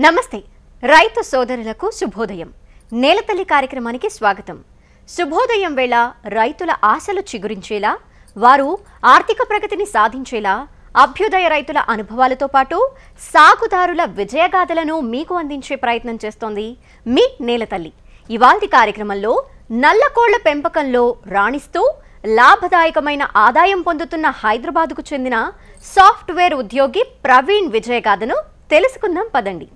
నమస్తే రైతు సోదరులకు శుభోదయం. నేలతల్లి కార్యక్రమానికి స్వాగతం. శుభోదయం వేళ రైతుల ఆశలు చిగురించేలా, వారు ఆర్థిక ప్రగతిని సాధించేలా అభ్యుదయ రైతుల అనుభవాలతో పాటు సాగుదారుల విజయగాథలను మీకు అందించే ప్రయత్నం చేస్తోంది మీ నేలతల్లి. ఇవాల్టి కార్యక్రమంలో నల్లకోళ్ల పెంపకంలో రాణిస్తూ లాభదాయకమైన ఆదాయం పొందుతున్న హైదరాబాద్కు చెందిన సాఫ్ట్వేర్ ఉద్యోగి ప్రవీణ్ విజయగాథను తెలుసుకుందాం పదండి.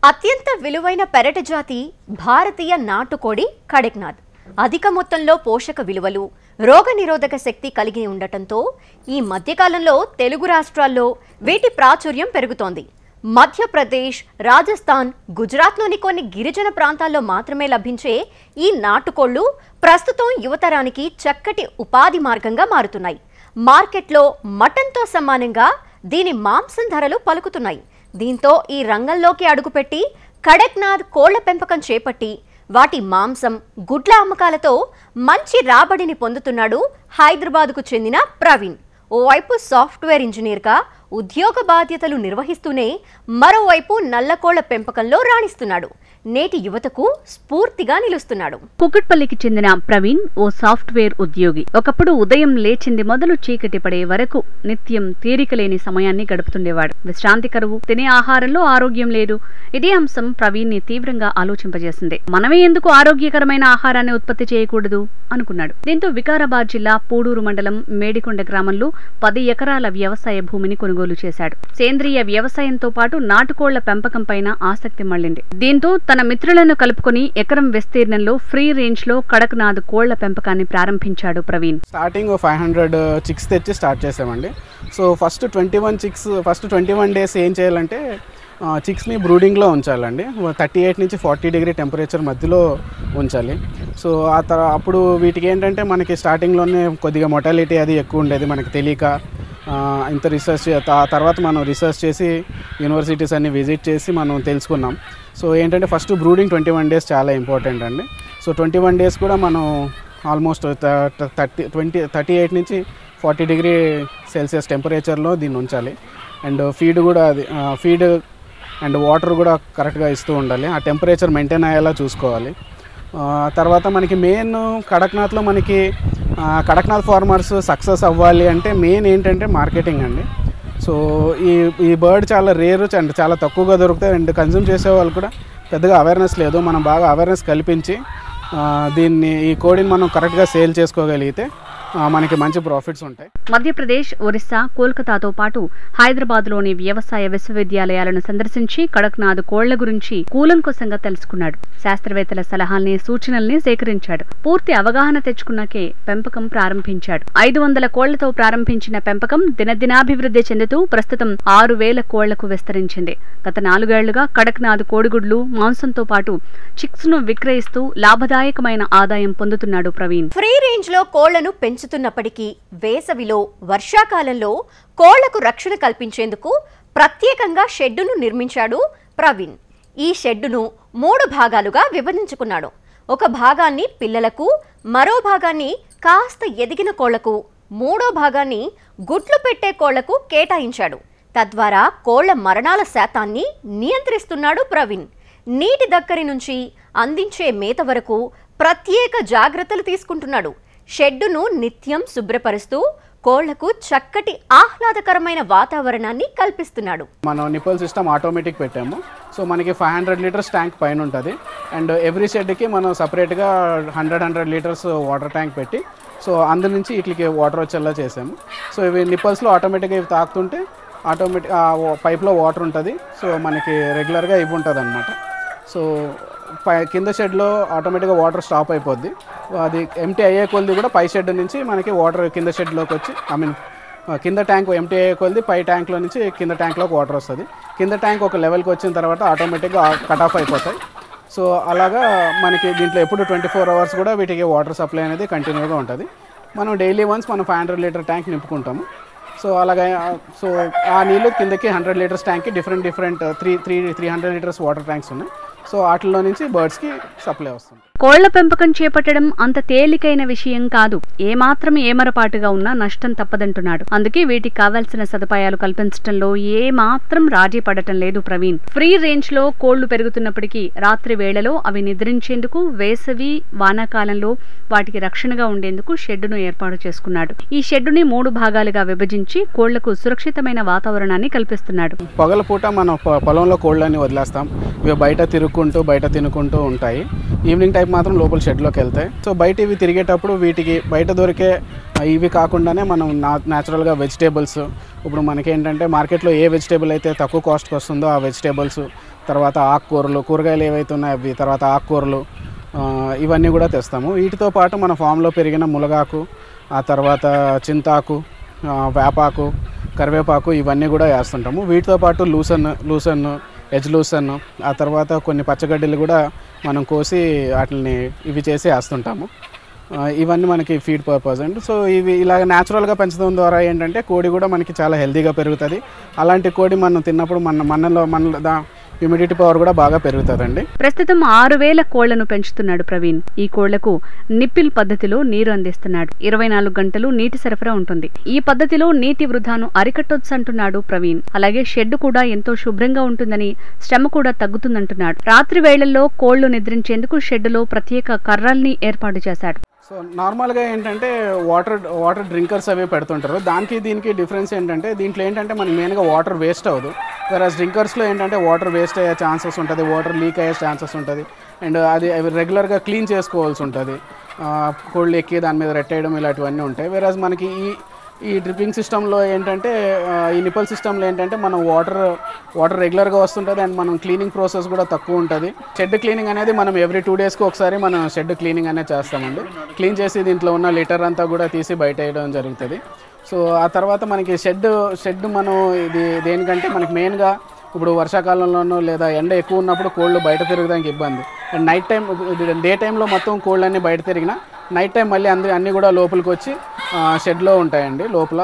అత్యంత విలువైన పెరటి జాతి భారతీయ నాటుకోడి కడక్నాథ్. అధిక మొత్తంలో పోషక విలువలు, రోగనిరోధక శక్తి కలిగి ఉండటంతో ఈ మధ్యకాలంలో తెలుగు రాష్ట్రాల్లో వీటి ప్రాచుర్యం పెరుగుతోంది. మధ్యప్రదేశ్, రాజస్థాన్, గుజరాత్లోని కొన్ని గిరిజన ప్రాంతాల్లో మాత్రమే లభించే ఈ నాటుకోళ్లు ప్రస్తుతం యువతరానికి చక్కటి ఉపాధి మార్గంగా మారుతున్నాయి. మార్కెట్లో మటన్తో సమానంగా దీని మాంసం ధరలు పలుకుతున్నాయి. దీంతో ఈ రంగంలోకి అడుగుపెట్టి కడక్నాథ్ కోళ్ల పెంపకం చేపట్టి వాటి మాంసం, గుడ్ల అమ్మకాలతో మంచి రాబడిని పొందుతున్నాడు హైదరాబాద్కు చెందిన ప్రవీణ్. ఓవైపు సాఫ్ట్వేర్ ఇంజనీర్గా ఉద్యోగ బాధ్యతలు నిర్వహిస్తూనే మరోవైపు నల్లకోళ్ల పెంపకంలో రాణిస్తున్నాడు. నేటి యువతకు స్ఫూర్తిగా నిలుస్తున్నాడు. కుకట్పల్లికి చెందిన ప్రవీణ్ ఓ సాఫ్ట్వేర్ ఉద్యోగి. ఒకప్పుడు ఉదయం లేచింది మొదలు చీకటి పడే వరకు నిత్యం తీరికలేని సమయాన్ని గడుపుతుండేవాడు. విశ్రాంతి కరువు, తినే ఆహారంలో ఆరోగ్యం లేదు. ఇదే అంశం ప్రవీణ్ ని తీవ్రంగా ఆలోచింపజేసింది. మనమే ఎందుకు ఆరోగ్యకరమైన ఆహారాన్ని ఉత్పత్తి చేయకూడదు అనుకున్నాడు. దీంతో వికారాబాద్ జిల్లా పూడూరు మండలం మేడికొండ గ్రామంలో 10 ఎకరాల వ్యవసాయ భూమిని కొనుగోలు చేశాడు. సేంద్రియ వ్యవసాయంతో పాటు నాటుకోళ్ల పెంపకం పైన ఆసక్తి మళ్లింది. దీంతో తన మిత్రులను కలుపుకొని ఎకరం విస్తీర్ణంలో ఫ్రీ రేంజ్ లో కడక్నాథ్ కోళ్ల పెంపకాన్ని ప్రారంభించాడు ప్రవీణ్. స్టార్టింగ్ 500 చిక్స్ తెచ్చి స్టార్ట్ చేసామండి. సో ఫస్ట్ 21 డేస్ ఏం చేయాలంటే చిక్స్ని బ్రూడింగ్లో ఉంచాలండి. 38 నుంచి 40 డిగ్రీ టెంపరేచర్ మధ్యలో ఉంచాలి. సో అప్పుడు వీటికి ఏంటంటే మనకి స్టార్టింగ్లోనే కొద్దిగా మొటాలిటీ అది ఎక్కువ ఉండేది, మనకి తెలియక ఇంత రీసెర్చ్ తర్వాత మనం రీసెర్చ్ చేసి యూనివర్సిటీస్ అన్ని విజిట్ చేసి మనం తెలుసుకున్నాం. సో ఏంటంటే ఫస్ట్ బ్రూడింగ్ 21 డేస్ చాలా ఇంపార్టెంట్ అండి. సో 21 డేస్ కూడా మనం ఆల్మోస్ట్ 38 నుంచి 40 డిగ్రీ సెల్సియస్ టెంపరేచర్లో దీన్ని ఉంచాలి. అండ్ ఫీడ్ అండ్ వాటర్ కూడా కరెక్ట్గా ఇస్తూ ఉండాలి. ఆ టెంపరేచర్ మెయింటైన్ అయ్యేలా చూసుకోవాలి. తర్వాత మనకి మెయిన్ కడక్నాథ్లో మనకి కడక్నాథ్ ఫార్మర్స్ సక్సెస్ అవ్వాలి అంటే మెయిన్ ఏంటంటే మార్కెటింగ్ అండి. సో ఈ బర్డ్ చాలా రేరు అండ్ చాలా తక్కువగా దొరుకుతాయి. అండ్ కన్జ్యూమ్ చేసే వాళ్ళు కూడా పెద్దగా అవేర్నెస్ లేదు. మనం బాగా అవేర్నెస్ కల్పించి ఈ కోడిని మనం కరెక్ట్గా సేల్ చేసుకోగలిగితే మనకి మంచి ప్రాఫిట్స్ ఉంటాయి. మధ్యప్రదేశ్, ఒరిస్సా, కోల్కతాతో పాటు హైదరాబాద్లోని వ్యవసాయ విశ్వవిద్యాలయాలను సందర్శించి కడక్నాథ్ కోళ్ల గురించి కూలంకషంగా తెలుసుకున్నాడు. శాస్త్రవేత్తల సలహాల్ని, సూచనల్ని సేకరించాడు. పూర్తి అవగాహన తెచ్చుకున్నాకే పెంపకం ప్రారంభించాడు. 500 కోళ్లతో ప్రారంభించిన పెంపకం దినదినాభివృద్ధి చెందుతూ ప్రస్తుతం 6000 కోళ్లకు విస్తరించింది. గత 4 ఏళ్లుగా కడక్నాథ్ కోడిగుడ్లు, మాంసంతో పాటు చిక్స్ ను విక్రయిస్తూ లాభదాయకమైన ఆదాయం పొందుతున్నాడు ప్రవీణ్. ఫ్రీ రేంజ్ లో కోళ్లను పెంచుతున్నప్పటికీ వేసవిలో, వర్షాకాలంలో కోళ్లకు రక్షణ కల్పించేందుకు ప్రత్యేకంగా షెడ్డును నిర్మించాడు ప్రవీణ్. ఈ షెడ్డును 3 భాగాలుగా విభజించుకున్నాడు. ఒక భాగాన్ని పిల్లలకు, మరో భాగాన్ని కాస్త ఎదిగిన కోళ్లకు, మూడో భాగాన్ని గుడ్లు పెట్టే కోళ్లకు కేటాయించాడు. తద్వారా కోళ్ల మరణాల శాతాన్ని నియంత్రిస్తున్నాడు ప్రవీణ్. నీటి దగ్గరి నుంచి అందించే మేత వరకు ప్రత్యేక జాగ్రత్తలు తీసుకుంటున్నాడు. షెడ్డును నిత్యం శుభ్రపరుస్తూ కోళ్లకు చక్కటి ఆహ్లాదకరమైన వాతావరణాన్ని కల్పిస్తున్నాడు. మనం నిపుల్ సిస్టమ్ ఆటోమేటిక్ పెట్టాము. సో మనకి 500 లీటర్స్ ట్యాంక్ పైన ఉంటుంది. అండ్ ఎవ్రీ షెడ్కి మనం సపరేట్గా 100 లీటర్స్ వాటర్ ట్యాంక్ పెట్టి సో అందు నుంచి వీటికి వాటర్ వచ్చేలా చేసాము. సో ఇవి నిపుల్స్లో ఆటోమేటిక్గా ఇవి తాకుతుంటే ఆటోమేటిక్ పైప్లో వాటర్ ఉంటుంది. సో మనకి రెగ్యులర్గా ఇవి ఉంటుంది అనమాట. సో కింద షెడ్లో ఆటోమేటిక్గా వాటర్ స్టాప్ అయిపోద్ది. అది ఎంటీ అయ్యే కొద్ది కూడా పై షెడ్ నుంచి మనకి వాటర్ కింద షెడ్లోకి వచ్చి కింద ట్యాంక్ ఎంటీ అయ్యే కొద్ది పై ట్యాంక్లో నుంచి కింద ట్యాంక్లోకి వాటర్ వస్తుంది. కింద ట్యాంక్ ఒక లెవెల్కి వచ్చిన తర్వాత ఆటోమేటిక్గా కట్ ఆఫ్ అయిపోతాయి. సో అలాగా మనకి దీంట్లో ఎప్పుడు 24 అవర్స్ కూడా వీటికి వాటర్ సప్లై అనేది కంటిన్యూగా ఉంటుంది. మనం డైలీ వన్స్ మనం 500 లీటర్ ట్యాంక్ నింపుకుంటాము. సో అలాగే సో ఆ నీళ్ళు కిందకి 100 లీటర్స్ ట్యాంక్కి డిఫరెంట్ 300 లీటర్స్ వాటర్ ట్యాంక్స్ ఉన్నాయి. సో వాటిలో నుంచి బర్డ్స్కి సప్లై వస్తుంది. కోళ్ల పెంపకం చేపట్టడం అంత తేలికైన విషయం కాదు. ఏమాత్రం ఏమరపాటుగా ఉన్నా నష్టం తప్పదంటున్నాడు. అందుకే వీటికి కావాల్సిన సదుపాయాలు కల్పించడంలో ఏమాత్రం రాజీ పడటం లేదు ప్రవీణ్. ఫ్రీ రేంజ్ లో కోళ్లు పెరుగుతున్నప్పటికీ రాత్రి వేళలో అవి నిద్రించేందుకు వేసవి వానాకాలంలో వాటికి రక్షణగా ఉండేందుకు షెడ్డును ఏర్పాటు చేసుకున్నాడు. ఈ షెడ్డుని 3 భాగాలుగా విభజించి కోళ్లకు సురక్షితమైన వాతావరణాన్ని కల్పిస్తున్నాడు. పగల పూట మనం పొలంలో కోళ్ళని వదిలేస్తాం. ఇవి బయట తినుకుంటూ ఉంటాయి. ఈవినింగ్ టైం మాత్రం లోపల షెడ్లోకి వెళ్తాయి. సో బయట ఇవి తిరిగేటప్పుడు వీటికి బయట దొరికే ఇవి కాకుండానే మనం న్యాచురల్గా వెజిటేబుల్స్, ఇప్పుడు మనకేంటంటే మార్కెట్లో ఏ వెజిటేబుల్ అయితే తక్కువ కాస్ట్కి వస్తుందో ఆ వెజిటేబుల్స్, తర్వాత ఆకుకూరలు, కూరగాయలు ఏవైతే ఉన్నాయో అవి, తర్వాత ఆకుకూరలు, ఇవన్నీ కూడా తెస్తాము. వీటితో పాటు మన ఫామ్లో పెరిగిన మునగాకు, ఆ తర్వాత చింతాకు, వేపాకు, కరివేపాకు ఇవన్నీ కూడా వేస్తుంటాము. వీటితో పాటు లూసన్, ఎజ్ లూసన్, ఆ తర్వాత కొన్ని పచ్చగడ్డలు కూడా మనం కోసి వాటిని ఇవి చేసి వేస్తుంటాము. ఇవన్నీ మనకి ఫీడ్ పర్పస్ అండ్ సో ఇవి ఇలాగ న్యాచురల్గా పెంచడం ద్వారా ఏంటంటే కోడి కూడా మనకి చాలా హెల్తీగా పెరుగుతుంది. అలాంటి కోడి మనం తిన్నప్పుడు మనలో హ్యూమిడిటీ పవర్ కూడా బాగా పెరుగుతుందండి. ప్రస్తుతం 6000 కోళ్లను పెంచుతున్నాడు ప్రవీణ్. ఈ కోళ్లకు నిప్పిల్ పద్ధతిలో నీరు అందిస్తున్నాడు. 24 గంటలు నీటి సరఫరా ఉంటుంది. ఈ పద్ధతిలో నీటి వృధాను అరికట్టొచ్చు అంటున్నాడు ప్రవీణ్. అలాగే షెడ్ కూడా ఎంతో శుభ్రంగా ఉంటుందని, శ్రమ కూడా తగ్గుతుందంటున్నాడు. రాత్రి వేళల్లో కోళ్లు నిద్రించేందుకు షెడ్డులో ప్రత్యేక కర్రల్ని ఏర్పాటు చేశాడు. సో నార్మల్గా ఏంటంటే వాటర్ డ్రింకర్స్ అవి పెడుతుంటారు. దానికి దీనికి డిఫరెన్స్ ఏంటంటే దీంట్లో ఏంటంటే మనకి మెయిన్గా వాటర్ వేస్ట్ అవ్వదు. వేరేస్ డ్రింకర్స్లో ఏంటంటే వాటర్ వేస్ట్ అయ్యే ఛాన్సెస్ ఉంటుంది, వాటర్ లీక్ అయ్యే ఛాన్సెస్ ఉంటుంది. అండ్ అది అవి రెగ్యులర్గా క్లీన్ చేసుకోవాల్సి ఉంటుంది. కోళ్ళు ఎక్కి దాని మీద రెట్టేయడం ఇలాంటివన్నీ ఉంటాయి. వేరేస్ మనకి ఈ డ్రిప్పింగ్ సిస్టంలో ఏంటంటే ఈ నిపల్ సిస్టంలో ఏంటంటే మనం వాటర్ రెగ్యులర్గా వస్తుంటుంది. అండ్ మనం క్లీనింగ్ ప్రాసెస్ కూడా తక్కువ ఉంటుంది. షెడ్ క్లీనింగ్ అనేది మనం ఎవ్రీ 2 డేస్కి ఒకసారి మనం షెడ్ క్లీనింగ్ అనేది చేస్తామండి. క్లీన్ చేసి దీంట్లో ఉన్న లిటర్ అంతా కూడా తీసి బయట వేయడం జరుగుతుంది. సో ఆ తర్వాత మనకి షెడ్ మనం ఇది దేనికంటే మనకి మెయిన్గా ఇప్పుడు వర్షాకాలంలోనూ లేదా ఎండ ఎక్కువ ఉన్నప్పుడు కోళ్ళు బయట తిరగడానికి ఇబ్బంది. అండ్ నైట్ టైం, డే టైంలో మొత్తం కోళ్ళన్నీ బయట తిరిగినా నైట్ టైం మళ్ళీ అన్నీ కూడా లోపలికి వచ్చి షెడ్లో ఉంటాయండి. లోపల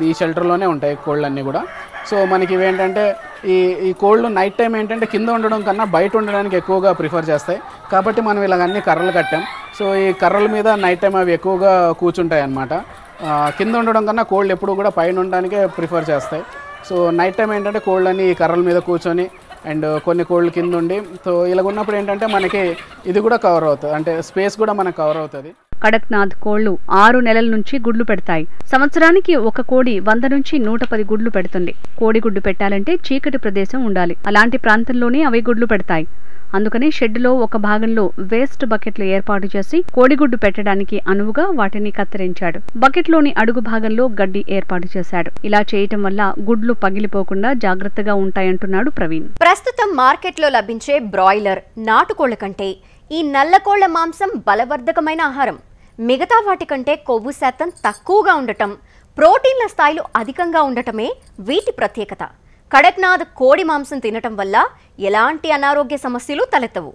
ఈ షెల్టర్లోనే ఉంటాయి కోళ్ళన్నీ కూడా. సో మనకి ఇవేంటంటే ఈ కోళ్ళు నైట్ టైం ఏంటంటే కింద ఉండడం కన్నా బయట ఉండడానికి ఎక్కువగా ప్రిఫర్ చేస్తాయి. కాబట్టి మనం ఇలాగ అన్ని కర్రలు కట్టాం. సో ఈ కర్రల మీద నైట్ టైం అవి ఎక్కువగా కూర్చుంటాయి అన్నమాట. కింద ఉండడం కన్నా కోళ్ళు ఎప్పుడు కూడా పైన ఉండడానికే ప్రిఫర్ చేస్తాయి. సో నైట్ టైం ఏంటంటే కోళ్ళని ఈ కర్రల మీద కూర్చొని అండ్ కొన్ని కోళ్ళు కింద ఉండి, సో ఇలాగ ఉన్నప్పుడు ఏంటంటే మనకి ఇది కూడా కవర్ అవుతుంది, అంటే స్పేస్ కూడా మనకు కవర్ అవుతుంది. కడక్నాథ్ కోళ్లు 6 నెలల నుంచి గుడ్లు పెడతాయి. సంవత్సరానికి ఒక కోడి 100 నుంచి 110 గుడ్లు పెడుతుంది. కోడి గుడ్డు పెట్టాలంటే చీకటి ప్రదేశం ఉండాలి. అలాంటి ప్రాంతంలోనే అవి గుడ్లు పెడతాయి. అందుకని షెడ్డులో ఒక భాగంలో వేస్ట్ బకెట్లు ఏర్పాటు చేసి కోడిగుడ్డు పెట్టడానికి అనువుగా వాటిని కత్తిరించాడు. బకెట్లోని అడుగు భాగంలో గడ్డి ఏర్పాటు చేశాడు. ఇలా చేయటం వల్ల గుడ్లు పగిలిపోకుండా జాగ్రత్తగా ఉంటాయంటున్నాడు ప్రవీణ్. ప్రస్తుతం మార్కెట్లో లభించే బ్రాయిలర్, నాటుకోళ్ల కంటే ఈ నల్లకోళ్ల మాంసం బలవర్ధకమైన ఆహారం. మిగతా వాటి కంటే కొవ్వు శాతం తక్కువగా ఉండటం, ప్రోటీన్ల స్థాయిలు అధికంగా ఉండటమే వీటి ప్రత్యేకత. కడక్నాథ్ కోడి మాంసం తినటం వల్ల ఎలాంటి అనారోగ్య సమస్యలు తలెత్తవు.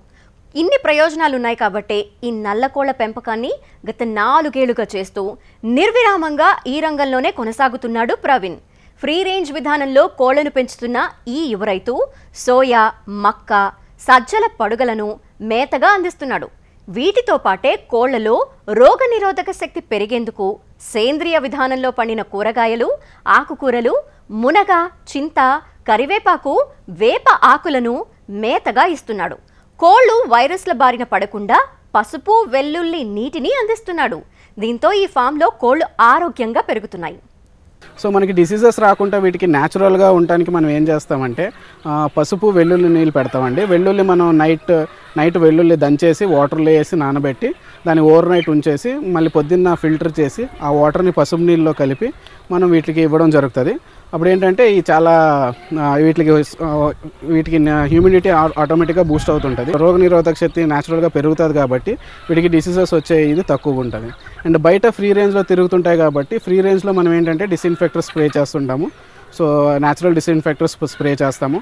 ఇన్ని ప్రయోజనాలున్నాయి కాబట్టే ఈ నల్లకోళ్ల పెంపకాన్ని గత 4 ఏళ్లుగా చేస్తూ నిర్విరామంగా ఈ రంగంలోనే కొనసాగుతున్నాడు ప్రవీణ్. ఫ్రీ రేంజ్ విధానంలో కోళ్లను పెంచుతున్న ఈ యువ రైతు సోయా, మక్క, సజ్జల పడుగలను మేతగా అందిస్తున్నాడు. వీటితో పాటే కోళ్లలో రోగనిరోధక శక్తి పెరిగేందుకు సేంద్రియ విధానంలో పండిన కూరగాయలు, ఆకుకూరలు, మునగ, చింత, కరివేపాకు, వేప ఆకులను మేతగా ఇస్తున్నాడు. కోళ్లు వైరస్ల బారిన పడకుండా పసుపు, వెల్లుల్లి నీటిని అందిస్తున్నాడు. దీంతో ఈ ఫామ్లో కోళ్లు ఆరోగ్యంగా పెరుగుతున్నాయి. సో మనకి డిసీజెస్ రాకుండా వీటికి న్యాచురల్గా ఉండడానికి మనం ఏం చేస్తామంటే పసుపు, వెల్లుల్లి నీళ్ళు పెడతామండి. వెల్లుల్లి మనం నైట్ వెల్లుల్లి దంచేసి వాటర్లో వేసి నానబెట్టి దాన్ని ఓవర్ నైట్ ఉంచేసి మళ్ళీ పొద్దున్న ఫిల్టర్ చేసి ఆ వాటర్ని పసుపు నీళ్ళలో కలిపి మనం వీటికి ఇవ్వడం జరుగుతుంది. అప్పుడు ఏంటంటే ఈ చాలా వీటికి హ్యూమిడిటీ ఆటోమేటిక్గా బూస్ట్ అవుతుంటుంది. రోగనిరోధక శక్తి న్యాచురల్గా పెరుగుతుంది కాబట్టి వీటికి డిసీజెస్ వచ్చే ఇది తక్కువగా ఉంటుంది. అండ్ బయట ఫ్రీ రేంజ్లో తిరుగుతుంటాయి కాబట్టి ఫ్రీ రేంజ్లో మనం ఏంటంటే డిస్ఇన్ఫెక్టర్ స్ప్రే చేస్తుంటాము. సో న్యాచురల్ డిస్ఇన్ఫెక్టర్స్ స్ప్రే చేస్తాము.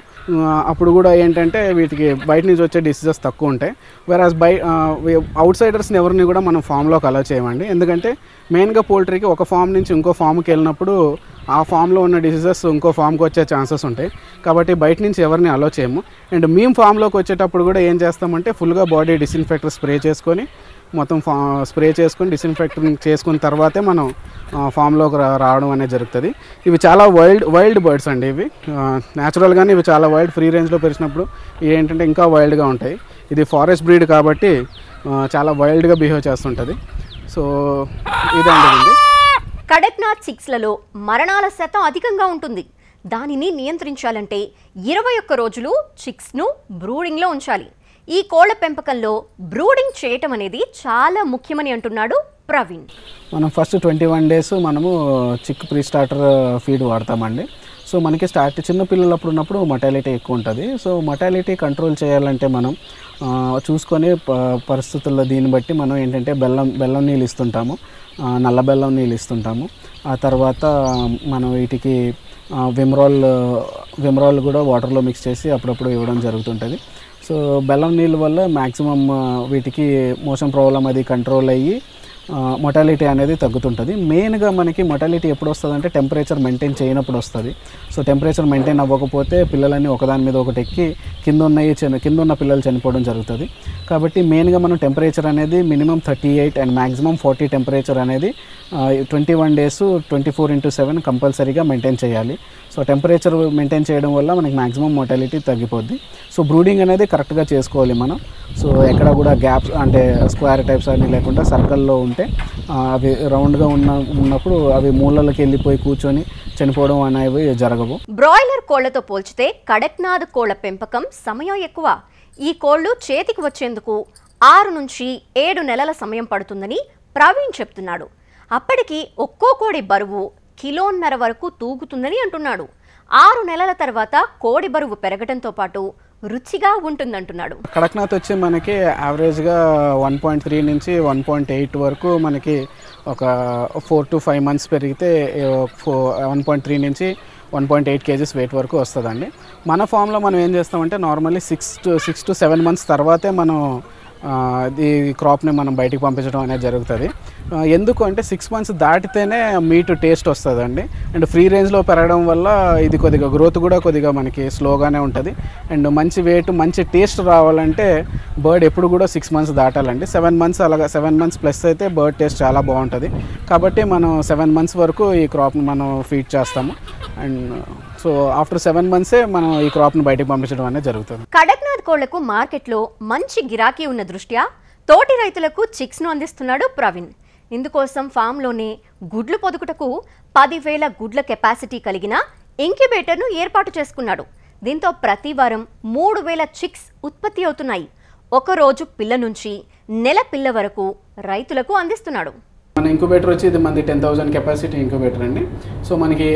అప్పుడు కూడా ఏంటంటే వీటికి బయట నుంచి వచ్చే డిసీజెస్ తక్కువ ఉంటాయి. వేరాజ్ అవుట్ సైడర్స్ని ఎవరిని కూడా మనం ఫామ్లోకి అలౌ చేయమండి. ఎందుకంటే మెయిన్గా పోల్ట్రీకి ఒక ఫామ్ నుంచి ఇంకో ఫామ్కి వెళ్ళినప్పుడు ఆ ఫామ్లో ఉన్న డిసీజెస్ ఇంకో ఫామ్కి వచ్చే ఛాన్సెస్ ఉంటాయి. కాబట్టి బయట నుంచి ఎవరిని అలో చేయము. అండ్ మేము ఫామ్లోకి వచ్చేటప్పుడు కూడా ఏం చేస్తామంటే ఫుల్గా బాడీ డిస్ఇన్ఫెక్టర్ స్ప్రే చేసుకొని మొత్తం స్ప్రే చేసుకొని డిస్ఇన్ఫెక్టింగ్ చేసుకున్న తర్వాతే మనం ఫామ్లోకి రావడం అనేది జరుగుతుంది. ఇవి చాలా వైల్డ్ బర్డ్స్ అండి. ఇవి న్యాచురల్గానే ఇవి చాలా వైల్డ్, ఫ్రీ రేంజ్లో పెరిచినప్పుడు ఏంటంటే ఇంకా వైల్డ్గా ఉంటాయి. ఇది ఫారెస్ట్ బ్రీడ్ కాబట్టి చాలా వైల్డ్గా బిహేవ్ చేస్తుంటుంది. సో ఇదండి. కడక్నాథ్ చిక్స్లలో మరణాల శాతం అధికంగా ఉంటుంది. దానిని నియంత్రించాలంటే 21 రోజులు చిక్స్ను బ్రూడింగ్లో ఉంచాలి. ఈ కోళ్ల పెంపకంలో బ్రూడింగ్ చేయటం అనేది చాలా ముఖ్యమని అంటున్నాడు ప్రవీణ్. మనం ఫస్ట్ 21 days మనము చిక్ ప్రీ స్టార్టర్ ఫీడ్ వాడతామండి. సో మనకి చిన్న పిల్లలప్పుడు ఉన్నప్పుడు మొటాలిటీ ఎక్కువ ఉంటుంది. సో మొటాలిటీ కంట్రోల్ చేయాలంటే మనం చూసుకొని పరిస్థితుల్లో దీన్ని బట్టి మనం ఏంటంటే బెల్లం నీళ్ళు ఇస్తుంటాము, నల్ల బెల్లం నీళ్ళు ఇస్తుంటాము. ఆ తర్వాత మనం వీటికి విమ్రాల్ కూడా వాటర్లో మిక్స్ చేసి అప్పుడప్పుడు ఇవ్వడం జరుగుతుంటుంది. సో బెల్లం నీళ్ళ వల్ల మ్యాక్సిమం వీటికి మోషన్ ప్రాబ్లం అది కంట్రోల్ అయ్యి మొటాలిటీ అనేది తగ్గుతుంటుంది. మెయిన్గా మనకి మొటాలిటీ ఎప్పుడు వస్తుంది అంటే టెంపరేచర్ మెయింటైన్ చేయనప్పుడు వస్తుంది. సో టెంపరేచర్ మెయింటైన్ అవ్వకపోతే పిల్లలన్నీ ఒకదాని మీద ఒకటి ఎక్కి కింద ఉన్న పిల్లలు చనిపోవడం జరుగుతుంది. కాబట్టి మెయిన్గా మనం టెంపరేచర్ అనేది మినిమం 38 అండ్ మ్యాక్సిమం 40 టెంపరేచర్ అనేది 21 days 24/7 కంపల్సరీగా మెయింటైన్ చేయాలి. సో టెంపరేచర్ మెయింటైన్ చేయడం వల్ల మనకి మ్యాక్సిమం మొటాలిటీ తగ్గిపోద్ది. సో బ్రూడింగ్ అనేది కరెక్ట్గా చేసుకోవాలి మనం. సో ఎక్కడ కూడా గ్యాప్స్ అంటే స్క్వేర్ టైప్స్ అన్నీ లేకుండా సర్కిల్లో ఉంటే అవి రౌండ్గా ఉన్నప్పుడు అవి మూలలోకి వెళ్ళిపోయి కూర్చొని చనిపోవడం అనేవి జరగవు. బ్రాయిలర్ కోళ్లతో పోల్చితే కడక్నాథ్ కోళ్ల పెంపకం సమయం ఎక్కువ. ఈ కోళ్లు చేతికి వచ్చేందుకు 6 నుంచి 7 నెలల సమయం పడుతుందని ప్రవీణ్ చెప్తున్నాడు. అప్పటికి ఒక్కో కోడి బరువు 1.5 కిలోల వరకు తూగుతుందని అంటున్నాడు. 6 నెలల తర్వాత కోడి బరువు పెరగడంతో పాటు రుచిగా ఉంటుందంటున్నాడు. కడక్నాథ్ వచ్చి మనకి యావరేజ్గా 1.3 నుంచి 1.8 వరకు మనకి ఒక 4 to 5 months పెరిగితే 1.3 నుంచి 1.8 kgs వెయిట్ వరకు వస్తుందండి. మన ఫామ్లో మనం ఏం చేస్తామంటే నార్మల్లీ 6 to 7 months తర్వాతే మనం ఈ క్రాప్ని మనం బయటికి పంపించడం అనేది జరుగుతుంది. ఎందుకు అంటే 6 months దాటితేనే మీట్ టేస్ట్ వస్తుందండి. అండ్ ఫ్రీ రేంజ్లో పెరగడం వల్ల ఇది కొద్దిగా గ్రోత్ కూడా కొద్దిగా మనకి స్లోగానే ఉంటుంది. అండ్ మంచి వెయిట్ మంచి టేస్ట్ రావాలంటే బర్డ్ ఎప్పుడు కూడా 6 months దాటాలండి. 7 months అలాగా 7 months ప్లస్ అయితే బర్డ్ టేస్ట్ చాలా బాగుంటుంది. కాబట్టి మనం 7 months వరకు ఈ క్రాప్ని మనం ఫీడ్ చేస్తాము. అండ్ సో ఆఫ్టర్ 7 months మనం ఈ క్రాప్ని బయటకు పంపించడం అనేది జరుగుతుంది. కడక్నాథ్ కోళ్లకు మార్కెట్లో మంచి గిరాకీ ఉన్న దృష్ట్యా తోటి రైతులకు చిక్స్ను అందిస్తున్నాడు ప్రవీణ్. ఇందుకోసం ఫామ్లోనే గుడ్లు పొదుగుటకు 10,000 గుడ్ల కెపాసిటీ కలిగిన ఇంక్యుబేటర్ను ఏర్పాటు చేసుకున్నాడు. దీంతో ప్రతి వారం 3,000 చిక్స్ ఉత్పత్తి అవుతున్నాయి. ఒకరోజు పిల్ల నుంచి నెల పిల్ల వరకు రైతులకు అందిస్తున్నాడు. మన ఇంక్యుబేటర్ వచ్చి ఇది మనది 10,000 కెపాసిటీ ఇంక్యుబేటర్ అండి. సో మనకి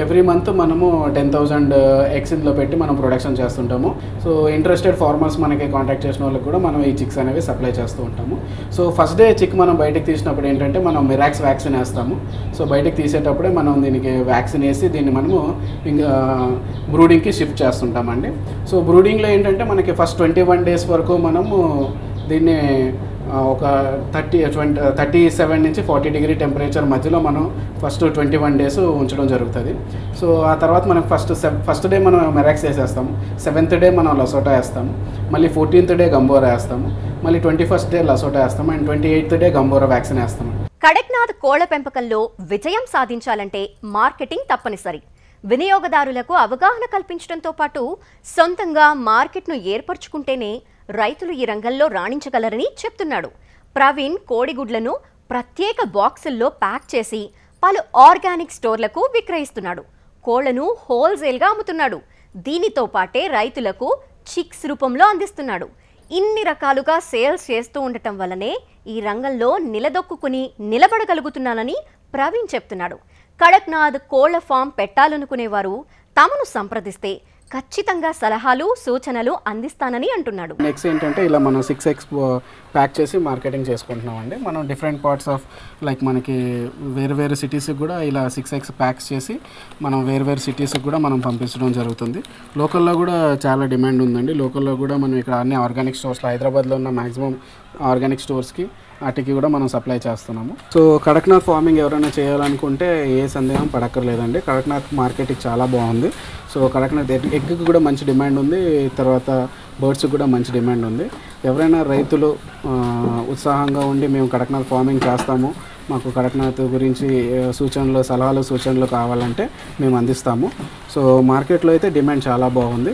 ఎవ్రీ మంత్ మనము 10,000 ఎగ్స్ ఇందులో పెట్టి మనం ప్రొడక్షన్ చేస్తుంటాము. సో ఇంట్రెస్టెడ్ ఫార్మర్స్ మనకి కాంటాక్ట్ చేసిన వాళ్ళకి కూడా మనం ఈ చిక్స్ అనేవి సప్లై చేస్తూ ఉంటాము. సో ఫస్ట్ డే చిక్ మనం బయటకు తీసినప్పుడు ఏంటంటే మనం మిరాక్స్ వ్యాక్సిన్ వేస్తాము. సో బయటకు తీసేటప్పుడే మనం దీనికి వ్యాక్సిన్ వేసి దీన్ని మనము బ్రూడింగ్కి షిఫ్ట్ చేస్తుంటామండి. సో బ్రూడింగ్లో ఏంటంటే మనకి ఫస్ట్ 21 days వరకు మనము దీన్ని ఒక 37 నుంచి 40 degree టెంపరేచర్ మధ్యలో మనం ఫస్ట్ 21 days ఉంచడం జరుగుతుంది. సో ఆ తర్వాత మనం ఫస్ట్ డే మనం మెరాక్స్ వేసేస్తాము. 7th day మనం లసోటా వేస్తాము. మళ్ళీ 14th day గంబోరా వేస్తాము. మళ్ళీ 21st day లసోటా వేస్తాము. And 28th day Gumboro vaccine వేస్తాము. కడక్నాథ్ కోళ్ల పెంపకంలో విజయం సాధించాలంటే మార్కెటింగ్ తప్పనిసరి. వినియోగదారులకు అవగాహన కల్పించడంతో పాటు సొంతంగా మార్కెట్ను ఏర్పరచుకుంటేనే రైతులు ఈ రంగంలో రాణించగలరని చెప్తున్నాడు. ప్రవీణ్ కోడిగుడ్లను ప్రత్యేక బాక్సుల్లో ప్యాక్ చేసి పలు ఆర్గానిక్ స్టోర్లకు విక్రయిస్తున్నాడు. కోళ్లను హోల్సేల్గా అమ్ముతున్నాడు. దీనితో పాటే రైతులకు చిక్స్ రూపంలో అందిస్తున్నాడు. ఇన్ని రకాలుగా సేల్స్ చేస్తూ ఉండటం వల్లనే ఈ రంగంలో నిలదొక్కుని నిలబడగలుగుతున్నానని ప్రవీణ్ చెప్తున్నాడు. కడక్నాథ్ కోళ్ల ఫామ్ పెట్టాలనుకునేవారు తమను సంప్రదిస్తే ఖచ్చితంగా సలహాలు సూచనలు అందిస్తానని అంటున్నాడు. నెక్స్ట్ ఏంటంటే ఇలా మనం 6x ప్యాక్ చేసి మార్కెటింగ్ చేసుకుంటున్నామండి. మనం డిఫరెంట్ పార్ట్స్ ఆఫ్ లైక్ మనకి వేరు సిటీస్కి కూడా ఇలా 6x ప్యాక్స్ చేసి మనం వేరు సిటీస్కి కూడా మనం పంపించడం జరుగుతుంది. లోకల్లో కూడా చాలా డిమాండ్ ఉందండి. లోకల్లో కూడా మనం ఇక్కడ అన్ని ఆర్గానిక్ స్టోర్స్లో హైదరాబాద్లో ఉన్న మ్యాక్సిమం ఆర్గానిక్ స్టోర్స్కి వాటికి కూడా మనం సప్లై చేస్తున్నాము. సో కడక్నాథ్ ఫార్మింగ్ ఎవరైనా చేయాలనుకుంటే ఏ సందేహం పడక్కర్లేదండి. కడక్నాథ్ మార్కెట్కి చాలా బాగుంది. సో కడక్నాథ్ ఎగ్కి కూడా మంచి డిమాండ్ ఉంది, తర్వాత బర్డ్స్కి కూడా మంచి డిమాండ్ ఉంది. ఎవరైనా రైతులు ఉత్సాహంగా ఉండి మేము కడక్నాథ్ ఫార్మింగ్ చేస్తాము, మాకు కడక్నాథ్ గురించి సలహాలు సూచనలు కావాలంటే మేము అందిస్తాము. సో మార్కెట్లో అయితే డిమాండ్ చాలా బాగుంది.